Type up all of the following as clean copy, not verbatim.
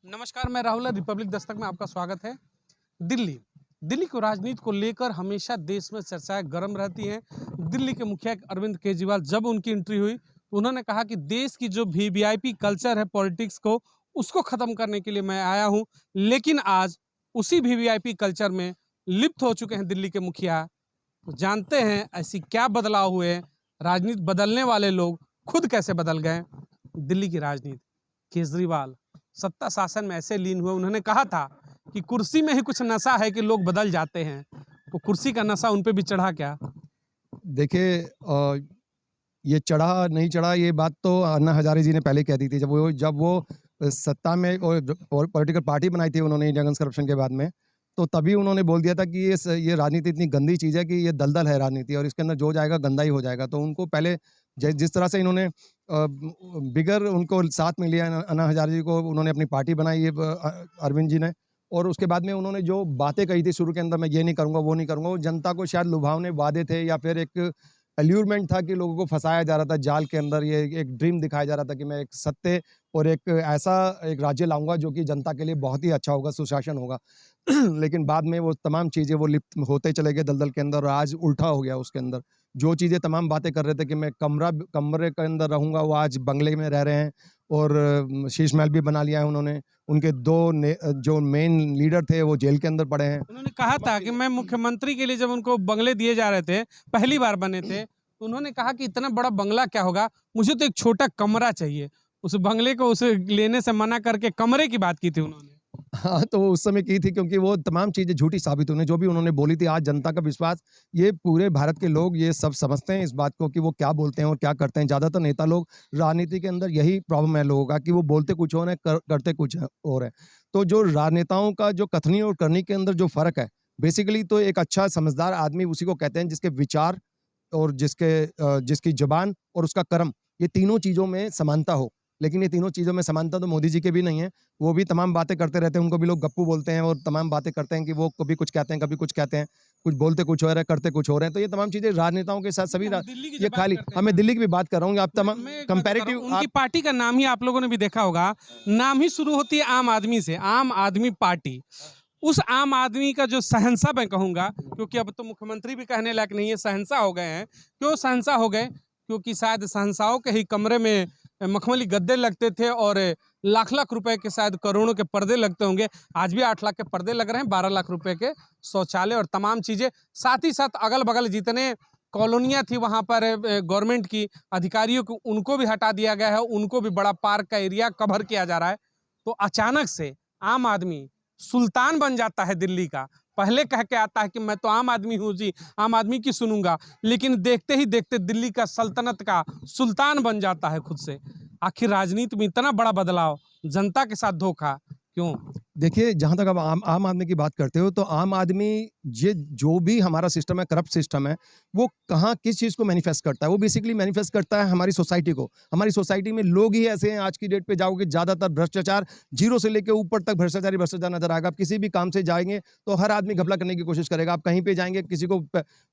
नमस्कार, मैं राहुल, रिपब्लिक दस्तक में आपका स्वागत है। दिल्ली दिल्ली को राजनीति को लेकर हमेशा देश में चर्चाएं गर्म रहती हैं। दिल्ली के मुखिया अरविंद केजरीवाल, जब उनकी एंट्री हुई तो उन्होंने कहा कि देश की जो वीवीआईपी कल्चर है पॉलिटिक्स को, उसको खत्म करने के लिए मैं आया हूं। लेकिन आज उसी वीवीआईपी कल्चर में लिप्त हो चुके हैं दिल्ली के मुखिया। तो जानते हैं ऐसी क्या बदलाव हुए, राजनीति बदलने वाले लोग खुद कैसे बदल गए। दिल्ली की राजनीति, केजरीवाल सत्ता शासन में ऐसे लीन हुए, उन्होंने कहा था कि कुर्सी में ही कुछ नशा है कि लोग बदल जाते हैं। वो कुर्सी का नशा उन पे भी चढ़ा क्या? देखिए ये चढ़ा नहीं चढ़ा ये बात तो अन्ना हजारे जी ने पहले कह दी थी जब वो सत्ता में और पॉलिटिकल पार्टी बनाई थी उन्होंने इंडिया अगेंस्ट करप्शन के बाद में। तो तभी उन्होंने बोल दिया था कि ये राजनीति इतनी गंदी चीज़ है कि ये दलदल है राजनीति और इसके अंदर जो जाएगा गंदा ही हो जाएगा। तो उनको पहले जिस तरह से इन्होंने बिगर उनको साथ में लिया अन्ना हजारे जी को, उन्होंने अपनी पार्टी बनाई ये अरविंद जी ने। और उसके बाद में उन्होंने जो बातें कही थी शुरू के अंदर, मैं ये नहीं करूँगा वो नहीं करूँगा, वो जनता को शायद लुभावने वादे थे या फिर एक एल्यूरमेंट था कि लोगों को फंसाया जा रहा था जाल के अंदर। ये एक ड्रीम दिखाया जा रहा था कि मैं एक सत्य और एक ऐसा एक राज्य लाऊंगा जो कि जनता के लिए बहुत ही अच्छा होगा, सुशासन होगा। लेकिन बाद में वो तमाम चीज़ें वो लिप्त होते चले गए दलदल के अंदर और आज उल्टा हो गया उसके अंदर। जो चीज़ें तमाम बातें कर रहे थे कि मैं कमरे के अंदर रहूँगा, वो आज बंगले में रह रहे हैं और शीश महल भी बना लिया है उन्होंने। उनके जो मेन लीडर थे वो जेल के अंदर पड़े हैं। उन्होंने कहा था कि मैं मुख्यमंत्री के लिए, जब उनको बंगले दिए जा रहे थे, पहली बार बने थे, तो उन्होंने कहा कि इतना बड़ा बंगला क्या होगा, मुझे तो एक छोटा कमरा चाहिए। उस बंगले को उसे लेने से मना करके कमरे की बात की थी उन्होंने। हाँ, तो वो उस समय की थी क्योंकि वो तमाम चीज़ें झूठी साबित हुई। जो भी उन्होंने बोली थी, आज जनता का विश्वास, ये पूरे भारत के लोग ये सब समझते हैं इस बात को कि वो क्या बोलते हैं और क्या करते हैं। ज़्यादातर नेता लोग, राजनीति के अंदर यही प्रॉब्लम है लोगों का कि वो बोलते कुछ और है, करते कुछ और है। तो जो राजनेताओं का जो कथनी और करनी के अंदर जो फ़र्क है, बेसिकली तो एक अच्छा समझदार आदमी उसी को कहते हैं जिसके विचार और जिसकी ज़ुबान और उसका कर्म, ये तीनों चीज़ों में समानता हो। लेकिन ये तीनों चीज़ों में समानता तो मोदी जी के भी नहीं है। वो भी तमाम बातें करते रहते हैं, उनको भी लोग गप्पू बोलते हैं और तमाम बातें करते हैं कि वो कभी कुछ कहते हैं, कभी कुछ कहते हैं, कुछ बोलते कुछ और है, करते कुछ और हैं। तो ये तमाम चीज़ें राजनेताओं के साथ सभी हम दिल्ली की ये जब बात खाली करते हैं मैं ना, दिल्ली की भी बात कर रहा हूँ। आप तमाम मैं एक बात बता रहा कंपैरेटिव हूँ, उनकी पार्टी का नाम ही आप लोगों ने भी देखा होगा, नाम ही शुरू होती है आम आदमी से, आम आदमी पार्टी। उस आम आदमी का जो शहंशाह मैं कहूँगा, क्योंकि अब तो मुख्यमंत्री भी कहने लायक नहीं है, शहंशाह हो गए हैं। क्यों शहंशाह हो गए? क्योंकि शायद शहंशाहों के ही कमरे में मखमली गद्दे लगते थे और लाख लाख रुपए के, शायद करोड़ों के पर्दे लगते होंगे। आज भी 8 लाख के पर्दे लग रहे हैं, 12 लाख रुपए के शौचालय और तमाम चीज़ें। साथ ही साथ अगल बगल जितने कॉलोनियाँ थी वहाँ पर गवर्नमेंट की अधिकारियों को, उनको भी हटा दिया गया है, उनको भी बड़ा पार्क का एरिया कवर किया जा रहा है। तो अचानक से आम आदमी सुल्तान बन जाता है दिल्ली का। पहले कह के आता है कि मैं तो आम आदमी हूँ जी, आम आदमी की सुनूंगा, लेकिन देखते ही देखते दिल्ली का सल्तनत का सुल्तान बन जाता है खुद से। आखिर राजनीति में इतना बड़ा बदलाव, जनता के साथ धोखा क्यों? देखिए, जहाँ तक आप आम आदमी की बात करते हो, तो आम आदमी ये जो भी हमारा सिस्टम है, करप्ट सिस्टम है, वो कहाँ किस चीज़ को मैनिफेस्ट करता है? वो बेसिकली मैनिफेस्ट करता है हमारी सोसाइटी को। हमारी सोसाइटी में लोग ही ऐसे हैं, आज की डेट पे जाओगे ज़्यादातर भ्रष्टाचार, ज़ीरो से लेके ऊपर तक भ्रष्टाचार ही भ्रष्टाचार नज़र आएगा। आप किसी भी काम से जाएँगे, तो हर आदमी घपला करने की कोशिश करेगा। आप कहीं पे जाएँगे, किसी को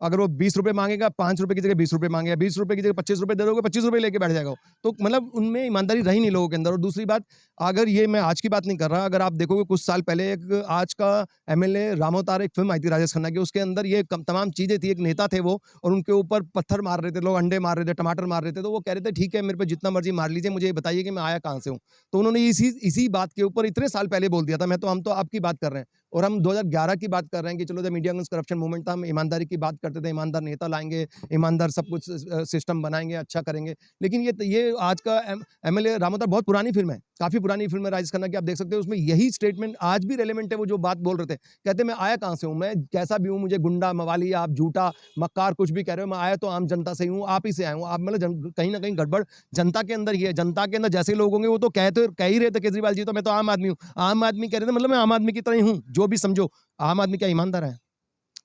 अगर वो ₹20 माँगेगा, ₹5 की जगह ₹20 माँगेगा, ₹20 की जगह ₹25 दे दोगे, ₹25 लेके बैठ जाएगा वो। तो मतलब उनमें ईमानदारी रही नहीं लोगों के अंदर। और दूसरी बात, अगर ये मैं आज की बात नहीं कर रहा, अगर आप देखोगे कुछ साल पहले एक आज का एमएलए रामोतार, एक फ़िल्म आई थी राजेश खन्ना की, उसके अंदर ये तमाम चीज़ें थी। एक नेता थे वो और उनके ऊपर पत्थर मार रहे थे लोग, अंडे मार रहे थे, टमाटर मार रहे थे। तो वो कह रहे थे ठीक है, मेरे पे जितना मर्ज़ी मार लीजिए, मुझे ये बताइए कि मैं आया कहाँ से हूँ। तो उन्होंने इसी बात के ऊपर इतने साल पहले बोल दिया था। हम तो आपकी बात कर रहे हैं और हम 2011 की बात कर रहे हैं कि चलो, जब इंडिया अगेंस्ट करप्शन मूवमेंट था, हम ईमानदारी की बात करते थे, ईमानदार नेता लाएँगे, ईमानदार सब कुछ सिस्टम बनाएँगे, अच्छा करेंगे। लेकिन ये आज का एमएलए रामोतार, बहुत पुरानी फ़िल्म है, काफ़ी पुरानी फ़िल्म है राजेश खन्ना की, आप देख सकते हो। उसमें यही स्टेटमेंट आज भी रेलेवेंट है, वो जो बात बोल रहे थे। कहते मैं आया कहाँ से हूँ? मैं कैसा भी हूँ, मुझे गुंडा, मवाली, आप झूठा, मक्कार कुछ भी कह रहे हो, मैं आया तो आम जनता से ही हूँ, आप ही से आया हूँ। आप मतलब कहीं न कहीं गड़बड़ जनता के अंदर ही है। जनता के अंदर जैसे लोग होंगे वो तो कह ही रहे थे केजरीवाल जी, तो मैं तो आम आदमी हूँ। आम आदमी कह रहे थे मतलब मैं आम आदमी की तरह ही हूँ, जो भी समझो। आम आदमी क्या ईमानदार है?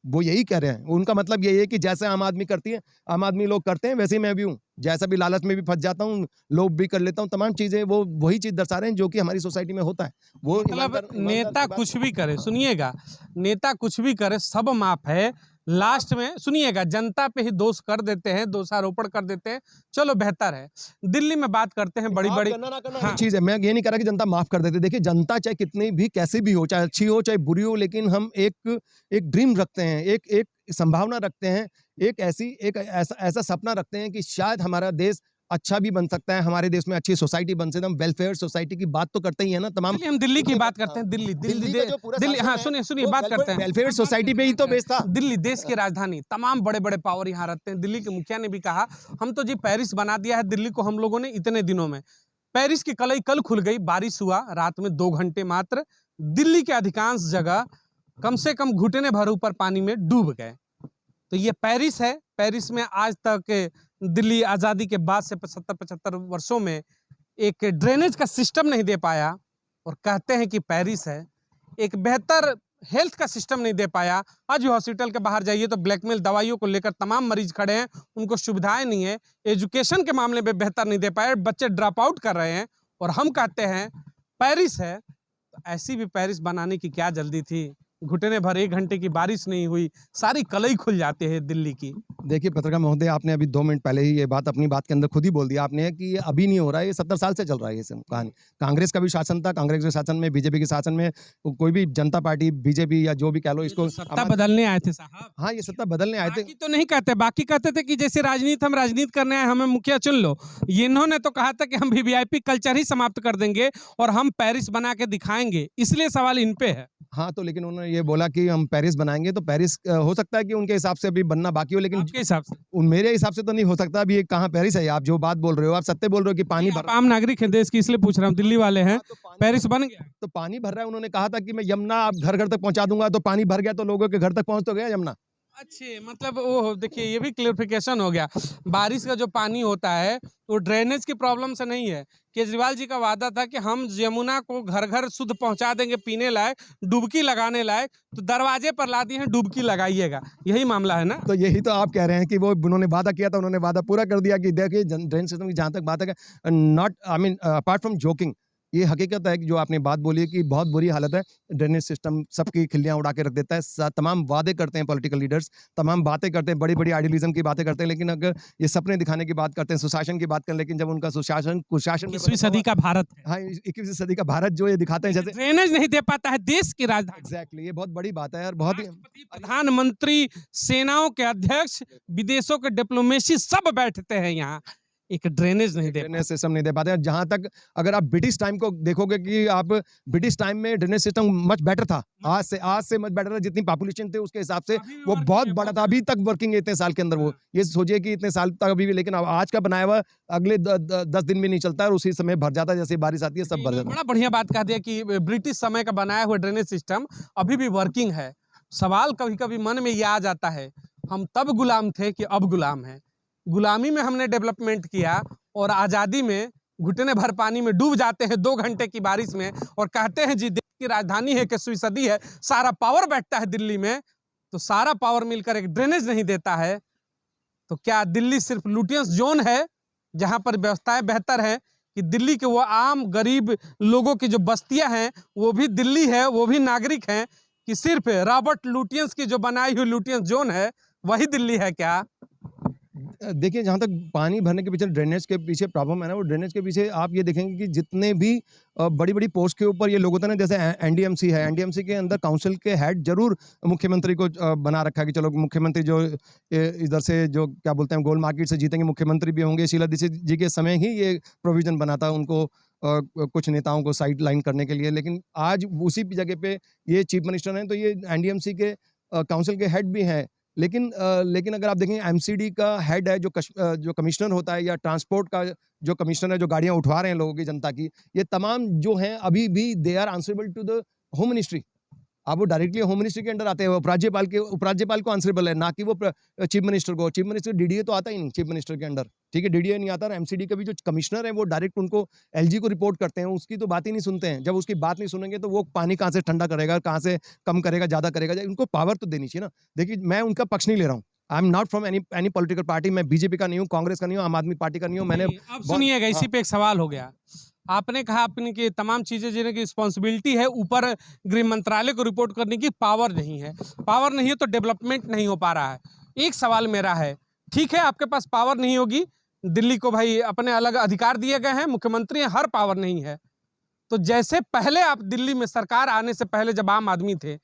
वो यही कह रहे हैं। उनका मतलब यही है कि जैसे आम आदमी करती है, आम आदमी लोग करते हैं, वैसे ही मैं भी हूँ। जैसा भी लालच में भी फँस जाता हूँ, लोभ भी कर लेता हूँ, तमाम चीज़ें वो वही चीज़ दर्शा रहे हैं जो कि हमारी सोसाइटी में होता है। वो मतलब ईमानदार ईमानदार नेता की बात। कुछ भी करे, सुनिएगा, नेता कुछ भी करे, सब माफ है, लास्ट में सुनिएगा, जनता पे ही दोष कर देते हैं, दोषारोपण कर देते हैं। चलो बेहतर है, दिल्ली में बात करते हैं बड़ी बड़ी। हाँ। चीज है, मैं ये नहीं कह रहा कि जनता माफ कर देती। देखिए जनता चाहे कितनी भी कैसी भी हो, चाहे अच्छी हो चाहे बुरी हो, लेकिन हम एक एक ड्रीम रखते हैं, एक एक संभावना रखते हैं, एक ऐसा सपना रखते हैं कि शायद हमारा देश अच्छा भी बन सकता है, हमारे देश में अच्छी सोसाइटी बन सकती है। हम वेलफेयर सोसाइटी की बात तो करते ही है ना तमाम। चलिए हम दिल्ली की बात करते हैं। दिल्ली दिल्ली हाँ, सुनिए बात करते हैं। वेलफेयर सोसाइटी पे ही तो बेस्ड था। दिल्ली देश की राजधानी, तमाम बड़े बड़े पावर यहाँ रहते हैं। दिल्ली के मुखिया ने भी कहा हम तो जी पेरिस बना दिया है दिल्ली को हम लोगों ने इतने दिनों में। पेरिस की कलई कल खुल गई, बारिश हुआ रात में 2 घंटे मात्र। दिल्ली के अधिकांश जगह कम से कम घुटने भर ऊपर पानी में डूब गए। तो ये पेरिस है। पेरिस में आज तक दिल्ली आज़ादी के बाद से 75 वर्षों में एक ड्रेनेज का सिस्टम नहीं दे पाया, और कहते हैं कि पेरिस है। एक बेहतर हेल्थ का सिस्टम नहीं दे पाया। आज भी हॉस्पिटल के बाहर जाइए तो ब्लैकमेल दवाइयों को लेकर तमाम मरीज खड़े हैं, उनको सुविधाएं नहीं है। एजुकेशन के मामले में बेहतर नहीं दे पाए, बच्चे ड्रॉप आउट कर रहे हैं। और हम कहते हैं पेरिस है, तो ऐसी भी पेरिस बनाने की क्या जल्दी थी। घुटने भर 1 घंटे की बारिश नहीं हुई, सारी कलई खुल जाती है दिल्ली की। देखिए पत्रकार महोदय, आपने अभी 2 मिनट पहले ही ये बात अपनी बात के अंदर खुद ही बोल दिया आपने कि ये अभी नहीं हो रहा है, ये 70 साल से चल रहा है ये सब कहानी। कांग्रेस का भी शासन था, कांग्रेस के शासन में, बीजेपी के शासन में, कोई भी जनता पार्टी बीजेपी या जो भी कह लो इसको, सत्ता बदलने आए थे साहब। हाँ ये सत्ता बदलने आए थे। बाकी तो नहीं कहते, बाकी कहते थे कि जैसे राजनीति हम राजनीति करने आए, हमें मुखिया चुन लो। इन्होंने तो कहा था कि हम वीवीआईपी कल्चर ही समाप्त कर देंगे और हम पेरिस बना के दिखाएंगे, इसलिए सवाल इन पे है। हाँ तो लेकिन उन्होंने ये बोला कि हम पेरिस बनाएंगे, तो पेरिस हो सकता है कि उनके हिसाब से अभी बनना बाकी हो, लेकिन आपके हिसाब से? मेरे हिसाब से तो नहीं हो सकता। अभी ये कहाँ पेरिस है? आप जो बात बोल रहे हो, आप सत्य बोल रहे हो कि पानी भर। आप आम नागरिक हैं देश की, इसलिए पूछ रहा हूँ, दिल्ली वाले हैं। पेरिस बन गया तो पानी भर रहा है, उन्होंने कहा था कि मैं यमुना आप घर घर तक पहुंचा दूंगा, तो पानी भर गया तो लोगों के घर तक पहुंच तो गया यमुना। अच्छे, मतलब वो देखिए ये भी क्लियरिफिकेशन हो गया। बारिश का जो पानी होता है वो ड्रेनेज की प्रॉब्लम से नहीं है। केजरीवाल जी का वादा था कि हम यमुना को घर घर शुद्ध पहुंचा देंगे, पीने लायक, डुबकी लगाने लायक। तो दरवाजे पर ला दिए हैं, डुबकी लगाइएगा, यही मामला है ना? तो यही तो आप कह रहे हैं कि वो उन्होंने वादा किया था, उन्होंने वादा पूरा कर दिया कि देखिए ड्रेन सिस्टम की जहाँ तक बात है, not I mean apart from joking, ये हकीकत है कि जो आपने बात बोली है कि बहुत बुरी हालत है। ड्रेनेज सिस्टम सबकी खिल्लियां उड़ा के रख देता है। तमाम वादे करते हैं पॉलिटिकल लीडर्स, तमाम बातें करते हैं, बड़ी बड़ी आइडियलिज्म की बातें करते हैं, लेकिन अगर ये सपने दिखाने की बात करते हैं, सुशासन की बात करें, लेकिन जब उनका सुशासन कुशासन 21वीं सदी का भारत है। हाँ 21वीं सदी का भारत जो ये दिखाते हैं, जैसे ड्रेनेज नहीं दे पाता है देश की राजधानी। एग्जैक्टली, ये बहुत बड़ी बात है और बहुत ही राष्ट्रपति, प्रधानमंत्री, सेनाओं के अध्यक्ष, विदेशों के डिप्लोमेसी सब बैठते हैं यहाँ, एक ड्रेनेज नहीं दे ड्रेनेज सिस्टम नहीं दे पाते हैं। जहां तक अगर आप ब्रिटिश टाइम को देखोगे कि आप ब्रिटिश टाइम में ड्रेनेज सिस्टम मच बेटर था, आज से मच बेटर था। जितनी पॉपुलेशन थी उसके हिसाब से वो बहुत बड़ा था, अभी तक वर्किंग है इतने साल के अंदर। वो ये सोचिए कि इतने साल तक अभी भी, लेकिन अब आज का बनाया हुआ अगले 10 दिन में नहीं चलता है और उसी समय भर जाता है, जैसे बारिश आती है सब भर जाता है। बड़ा बढ़िया बात कह दिया कि ब्रिटिश समय का बनाया हुआ ड्रेनेज सिस्टम अभी भी वर्किंग है। सवाल कभी कभी मन में ये आ जाता है, हम तब गुलाम थे कि अब गुलाम हैं। गुलामी में हमने डेवलपमेंट किया और आज़ादी में घुटने भर पानी में डूब जाते हैं 2 घंटे की बारिश में, और कहते हैं जी देश की राजधानी है, 21वीं सदी है, सारा पावर बैठता है दिल्ली में। तो सारा पावर मिलकर एक ड्रेनेज नहीं देता है, तो क्या दिल्ली सिर्फ लुटियंस जोन है जहां पर व्यवस्थाएं बेहतर हैं? कि दिल्ली के वो आम गरीब लोगों की जो बस्तियां हैं वो भी दिल्ली है, वो भी नागरिक हैं, कि सिर्फ रॉबर्ट लुटियंस की जो बनाई हुई लुटियंस जोन है वही दिल्ली है क्या? देखिए जहाँ तक पानी भरने के पीछे ड्रेनेज के पीछे प्रॉब्लम है ना, वो ड्रेनेज के पीछे आप ये देखेंगे कि जितने भी बड़ी-बड़ी पोस्ट के ऊपर ये लोग होते हैं ना, जैसे एनडीएमसी है, एनडीएमसी के अंदर काउंसिल के हेड जरूर मुख्यमंत्री को बना रखा है कि चलो मुख्यमंत्री जो इधर से जो क्या बोलते हैं गोल मार्केट से जीतेंगे, मुख्यमंत्री भी होंगे। शीला दीक्षित जी के समय ही ये प्रोविजन बना था उनको कुछ नेताओं को साइड लाइन करने के लिए, लेकिन आज उसी जगह पे ये चीफ मिनिस्टर हैं, तो ये एनडीएमसी के काउंसिल के हेड भी हैं। लेकिन अगर आप देखें एमसीडी का हेड है जो कमिश्नर होता है, या ट्रांसपोर्ट का जो कमिश्नर है जो गाड़ियां उठवा रहे हैं लोगों की, जनता की, ये तमाम जो हैं अभी भी they are answerable to the home ministry. अब वो डायरेक्टली होम मिनिस्ट्री के अंडर आते हैं, उपराज्यपाल को आंसरेबल है, ना कि वो चीफ मिनिस्टर को। चीफ मिनिस्टर डीडीए तो आता ही नहीं चीफ मिनिस्टर के अंडर, ठीक है, डीडीए नहीं आता। और एमसीडी के भी जो कमिश्नर है वो डायरेक्ट उनको एलजी को रिपोर्ट करते हैं, उसकी तो बात ही नहीं सुनते हैं। जब उसकी बात नहीं सुनेंगे तो वो पानी कहाँ से ठंडा करेगा, कहाँ से कम करेगा, ज्यादा करेगा, उनको पावर तो देनी चाहिए ना। देखिए मैं उनका पक्ष नहीं ले रहा हूँ, I am not from any political party. मैं बीजेपी का नहीं हूँ, कांग्रेस का नहीं हूँ, आम आदमी पार्टी का नहीं हूँ। मैंने अब सुनिएगा, इसी पे एक सवाल हो गया। आपने कहा अपनी कि तमाम चीज़ें जिन्हें की रिस्पॉन्सिबिलिटी है ऊपर गृह मंत्रालय को रिपोर्ट करने की पावर नहीं है। पावर नहीं है तो डेवलपमेंट नहीं हो पा रहा है। एक सवाल मेरा है, ठीक है आपके पास पावर नहीं होगी, दिल्ली को भाई अपने अलग अधिकार दिए गए हैं, मुख्यमंत्री हैं, हर पावर नहीं है। तो जैसे पहले आप दिल्ली में सरकार आने से पहले जब आम आदमी थे,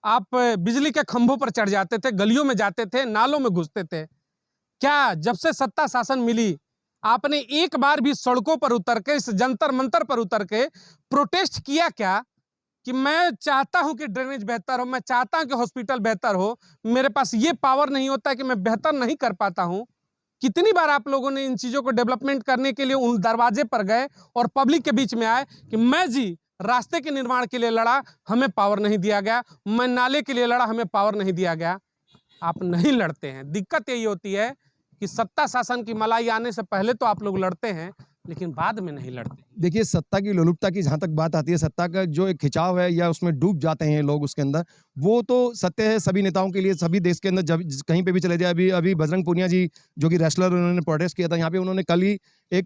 आप बिजली के खंभों पर चढ़ जाते थे, गलियों में जाते थे, नालों में घुसते थे। क्या जब से सत्ता शासन मिली आपने एक बार भी सड़कों पर उतर के, इस जंतर मंतर पर उतर के प्रोटेस्ट किया क्या कि मैं चाहता हूं कि ड्रेनेज बेहतर हो, मैं चाहता हूं कि हॉस्पिटल बेहतर हो, मेरे पास ये पावर नहीं होता कि मैं बेहतर नहीं कर पाता हूं? कितनी बार आप लोगों ने इन चीजों को डेवलपमेंट करने के लिए उन दरवाजे पर गए और पब्लिक के बीच में आए कि मैं जी रास्ते के निर्माण के लिए लड़ा, हमें पावर नहीं दिया गया, मैं नाले के लिए लड़ा, हमें पावर नहीं दिया गया। आप नहीं लड़ते हैं। दिक्कत यही होती है कि सत्ता शासन की मलाई आने से पहले तो आप लोग लड़ते हैं, लेकिन बाद में नहीं लड़ते। देखिए, सत्ता की लोलुपता की जहाँ तक बात आती है, सत्ता का जो एक खिंचाव है या उसमें डूब जाते हैं लोग उसके अंदर, वो तो सत्य है सभी नेताओं के लिए, सभी देश के अंदर जब कहीं पे भी चले जाए। अभी अभी बजरंग पूनिया जी जो कि रेसलर, उन्होंने प्रोटेस्ट किया था यहाँ पे। उन्होंने कल ही एक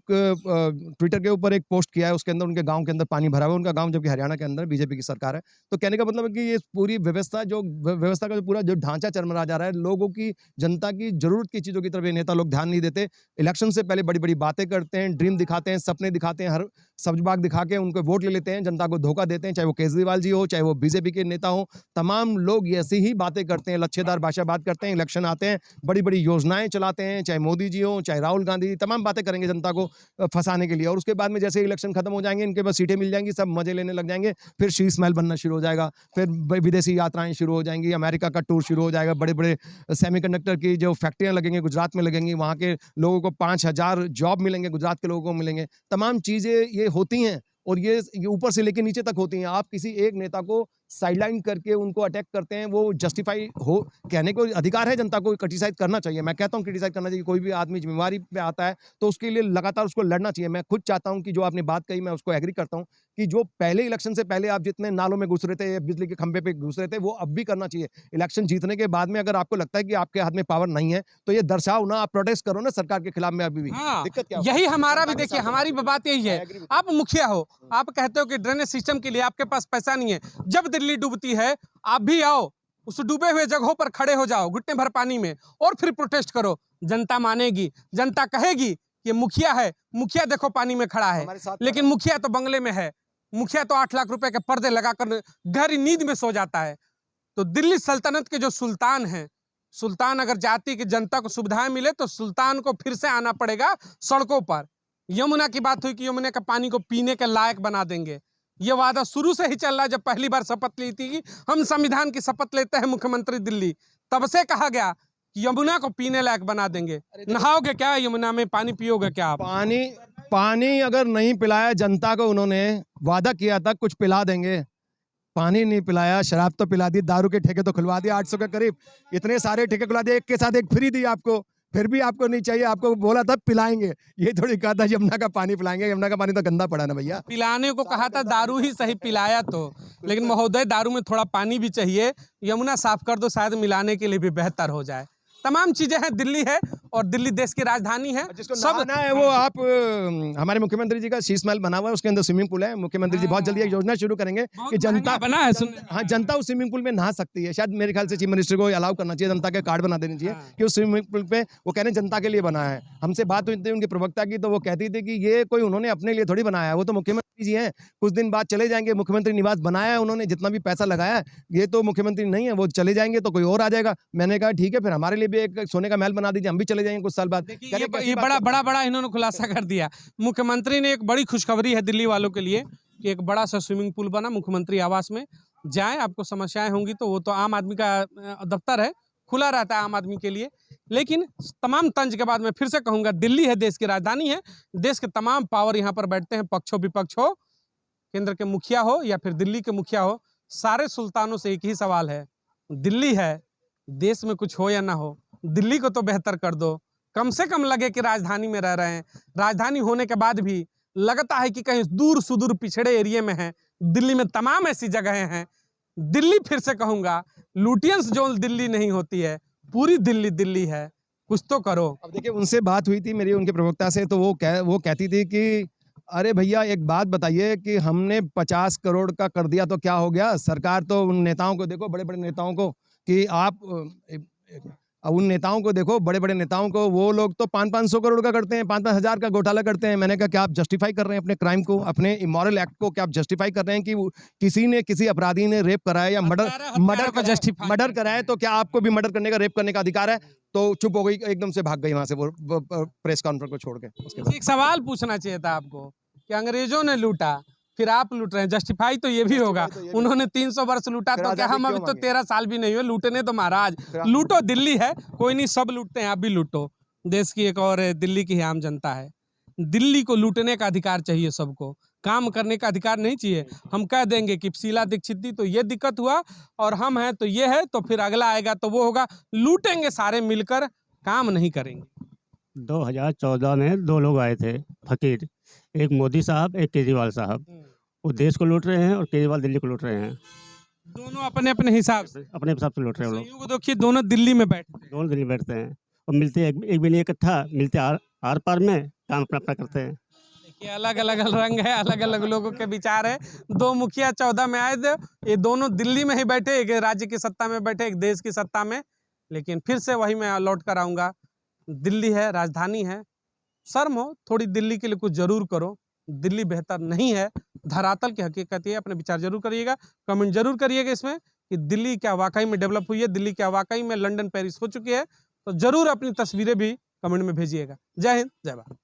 ट्विटर के ऊपर एक पोस्ट किया है, उसके अंदर उनके गाँव के अंदर पानी भरा हुआ है। उनका गाँव जबकि हरियाणा के अंदर बीजेपी की सरकार है। तो कहने का मतलब है कि ये पूरी व्यवस्था व्यवस्था का जो पूरा जो ढांचा चरमरा जा रहा है, लोगों की, जनता की जरूरत की चीज़ों की तरफ ये नेता लोग ध्यान नहीं देते। इलेक्शन से पहले बड़ी-बड़ी बातें करते हैं, ड्रीम दिखाते हैं, सपने दिखाते हैं, हर सब्ज-बाग दिखा के उनको वोट ले लेते हैं, जनता को धोखा देते हैं, चाहे वो केजरीवाल जी हो, चाहे वो बीजेपी के नेता हो। तमाम लोग ऐसी ही बातें करते हैं, लच्छेदार भाषा बात करते हैं, इलेक्शन आते हैं, बड़ी-बड़ी योजनाएं चलाते हैं, चाहे मोदी जी हो, चाहे राहुल गांधी, तमाम बातें करेंगे जनता को फंसाने के लिए। और उसके बाद में जैसे इलेक्शन खत्म हो जाएंगे, इनके पास सीटें मिल जाएंगी, सब मजे लेने लग जाएंगे, फिर शीश महल बनना शुरू हो जाएगा, फिर विदेशी यात्राएं शुरू हो जाएंगी, अमेरिका का टूर शुरू हो जाएगा, बड़े-बड़े सेमीकंडक्टर की जो फैक्ट्रियां लगेंगी गुजरात में लगेंगी, वहाँ के लोगों को 5,000 जॉब मिलेंगे, गुजरात के लोगों को मिलेंगे। तमाम चीज़ें ये होती हैं और ये ऊपर से लेके नीचे तक होती हैं। आप किसी एक नेता को साइडलाइन करके उनको अटैक करते हैं, वो जस्टिफाई हो, कहने को अधिकार है जनता को, क्रिटिसाइज करना चाहिए। मैं कहता हूँ क्रिटिसाइज करना चाहिए। कोई भी आदमी जिम्मेवारी पे आता है तो उसके लिए लगातार उसको लड़ना चाहिए। मैं खुद चाहता हूँ कि जो आपने बात कही, मैं उसको एग्री करता हूँ कि जो पहले इलेक्शन से पहले आप जितने नालों में घुस रहे थे, बिजली के खंभे पे घुस रहे थे, वो अब भी करना चाहिए। इलेक्शन जीतने के बाद में अगर आपको लगता है कि आपके हाथ में पावर नहीं है, तो ये दर्शाओ ना, आप प्रोटेस्ट करो ना सरकार के खिलाफ में अभी भी। हाँ, दिक्कत क्या यही हमारा भी जनता के देखिए, साथ है। हमारी बात यही I है। agree with आप मुखिया हो, आप कहते हो कि ड्रेनेज सिस्टम के लिए आपके पास पैसा नहीं है। जब दिल्ली डूबती है, आप भी आओ, उस डूबे हुए जगहों पर खड़े हो जाओ, घुटने भर पानी में, और फिर प्रोटेस्ट करो। जनता मानेगी, जनता कहेगी कि मुखिया है, मुखिया देखो पानी में खड़ा है। हमारे साथ लेकिन मुखिया तो बंगले में है, मुखिया तो 8 लाख रुपए के पर्दे लगाकर गहरी नींद में सो जाता है। तो दिल्ली सल्तनत के जो सुल्तान हैं, सुल्तान अगर चाहती कि जनता को सुविधाएं मिले, तो सुल्तान को फिर से आना पड़ेगा सड़कों पर। यमुना की बात हुई कि यमुना का पानी को पीने के लायक बना देंगे। ये वादा शुरू से ही चल रहा है। जब पहली बार शपथ ली थी कि हम संविधान की शपथ लेते हैं मुख्यमंत्री दिल्ली, तब से कहा गया कि यमुना को पीने लायक बना देंगे। नहाओगे क्या यमुना में, पानी पियोगे क्या आप? पानी पानी अगर नहीं पिलाया जनता को, उन्होंने वादा किया था कुछ पिला देंगे, पानी नहीं पिलाया, शराब तो पिला दी, दारू के ठेके तो खुलवा दिए 800 के करीब, इतने सारे ठेके खुलवा दिए, एक के साथ एक फ्री दी आपको, फिर भी आपको नहीं चाहिए। आपको बोला था पिलाएंगे, ये थोड़ी कहा था यमुना का पानी पिलाएंगे। यमुना का पानी तो गंदा पड़ा ना भैया। पिलाने को कहा था, दारू ही सही पिलाया तो, लेकिन महोदय दारू में थोड़ा पानी भी चाहिए। यमुना साफ कर दो, शायद मिलाने के लिए भी बेहतर हो जाए। तमाम चीजें हैं, दिल्ली है और दिल्ली देश की राजधानी है। जिसको सब नहाना है वो आप हमारे मुख्यमंत्री जी का शीश महल बना हुआ है, उसके अंदर स्विमिंग पूल है। मुख्यमंत्री जी बहुत जल्दी एक योजना शुरू करेंगे कि जनता बना है, सुन हाँ, जनता उस स्विमिंग पूल में नहा सकती है। शायद मेरे ख्याल से चीफ मिनिस्टर को अलाउ करना चाहिए, जनता के कार्ड बना देनी चाहिए कि उस स्विमिंग पूल पे, वो कह रहे हैं जनता के लिए बना है। हमसे बात हुई थी उनके प्रवक्ता की, तो वो कहती थी कि ये कोई उन्होंने अपने लिए थोड़ी बनाया है, वो तो मुख्यमंत्री जी हैं, कुछ दिन बाद चले जाएंगे। मुख्यमंत्री निवास बनाया है उन्होंने, जितना भी पैसा लगाया है, ये तो मुख्यमंत्री नहीं है, वो चले जाएंगे तो कोई और आ जाएगा। मैंने कहा ठीक है, फिर हमारे लिए भी एक सोने का महल बना दीजिए, हम भी चले जाएंगे कुछ साल बाद। ये बड़ा इन्होंने खुलासा कर दिया। मुख्यमंत्री ने एक बड़ी खुशखबरी है दिल्ली वालों के लिए कि एक बड़ा सा स्विमिंग पूल बना मुख्यमंत्री आवास में। जाएं, आपको समस्याएं होंगी तो वो तो आम आदमी का दफ्तर है, खुला रहता है आम आदमी के लिए। लेकिन तमाम तंज के बाद मैं फिर से कहूंगा, दिल्ली है, देश की राजधानी है, देश के तमाम पावर यहाँ पर बैठते हैं, पक्ष हो विपक्ष हो, केंद्र के मुखिया हो या फिर दिल्ली के मुखिया हो, सारे सुल्तानों से एक ही सवाल है, दिल्ली है, देश में कुछ हो या ना हो, दिल्ली को तो बेहतर कर दो। कम से कम लगे कि राजधानी में रह रहे हैं। राजधानी होने के बाद भी लगता है कि कहीं दूर सुदूर पिछड़े एरिया में है। दिल्ली में तमाम ऐसी जगहें हैं। दिल्ली, फिर से कहूंगा, लुटियंस जोन दिल्ली नहीं होती है, पूरी दिल्ली दिल्ली है। कुछ तो करो। अब देखिए, उनसे बात हुई थी मेरी उनके प्रवक्ता से, तो वो कहती थी कि अरे भैया एक बात बताइए कि हमने 50 करोड़ का कर दिया तो क्या हो गया? सरकार तो उन नेताओं को देखो, बड़े-बड़े नेताओं को कि आप उन नेताओं को देखो, बड़े-बड़े नेताओं को, वो लोग तो 500-500 करोड़ का करते हैं, 5-5 हज़ार का घोटाला करते हैं। मैंने कहा क्या आप जस्टिफाई कर रहे हैं अपने क्राइम को, अपने इमोरल एक्ट को? क्या आप जस्टिफाई कर रहे हैं कि किसी अपराधी ने रेप कराया या हत्यारों को justify मर्डर कराया है, तो क्या आपको भी मर्डर करने का, रेप करने का अधिकार है? तो चुप हो गई, एकदम से भाग गई वहां से वो प्रेस कॉन्फ्रेंस को छोड़ के। उसके बाद एक सवाल पूछना चाहिए था आपको कि अंग्रेजों ने लूटा, फिर आप लूट रहे हैं, जस्टिफाई तो ये भी होगा। उन्होंने 300 वर्ष लूटा फिर तो क्या आज़ादी हम अभी क्यों तो मांगे? 13 साल भी नहीं हुए, लूटने तो महाराज फिर लूटो, दिल्ली है, कोई नहीं, सब लूटते हैं, आप भी लूटो। देश की एक और है, दिल्ली की ही आम जनता है। दिल्ली को लूटने का अधिकार चाहिए सबको, काम करने का अधिकार नहीं चाहिए। हम कह देंगे कि शीला दीक्षित थी तो ये दिक्कत हुआ, और हम हैं तो ये है, तो फिर अगला आएगा तो वो होगा। लूटेंगे सारे मिलकर, काम नहीं करेंगे। 2014 में 2 लोग आए थे फकीर, एक मोदी साहब, एक केजरीवाल साहब। वो देश को लूट रहे हैं और केजरीवाल दिल्ली को लूट रहे हैं। दोनों अपने अपने हिसाब से, अपने हिसाब से लूट रहे हैं वो लोग। संयोग देखिए दोनों दिल्ली में बैठे थे। दोनों दिल्ली बैठते हैं और मिलते एक भी नहीं इकट्ठा, मिलते आर पार में काम अपना अपना करते हैं। देखिए अलग अलग रंग है, अलग अलग लोगों के विचार है। 2 मुखिया 14 में आए थे, ये दोनों दिल्ली में ही बैठे, एक राज्य की सत्ता में बैठे, एक देश की सत्ता में। लेकिन फिर से वही मैं लौट कर आऊँगा, दिल्ली है, राजधानी है, शर्म हो थोड़ी, दिल्ली के लिए कुछ जरूर करो। दिल्ली बेहतर नहीं है, धरातल की हकीकत ये है। अपने विचार जरूर करिएगा, कमेंट जरूर करिएगा इसमें कि दिल्ली क्या वाकई में डेवलप हुई है, दिल्ली क्या वाकई में लंदन पेरिस हो चुकी है। तो जरूर अपनी तस्वीरें भी कमेंट में भेजिएगा। जय हिंद, जय भारत।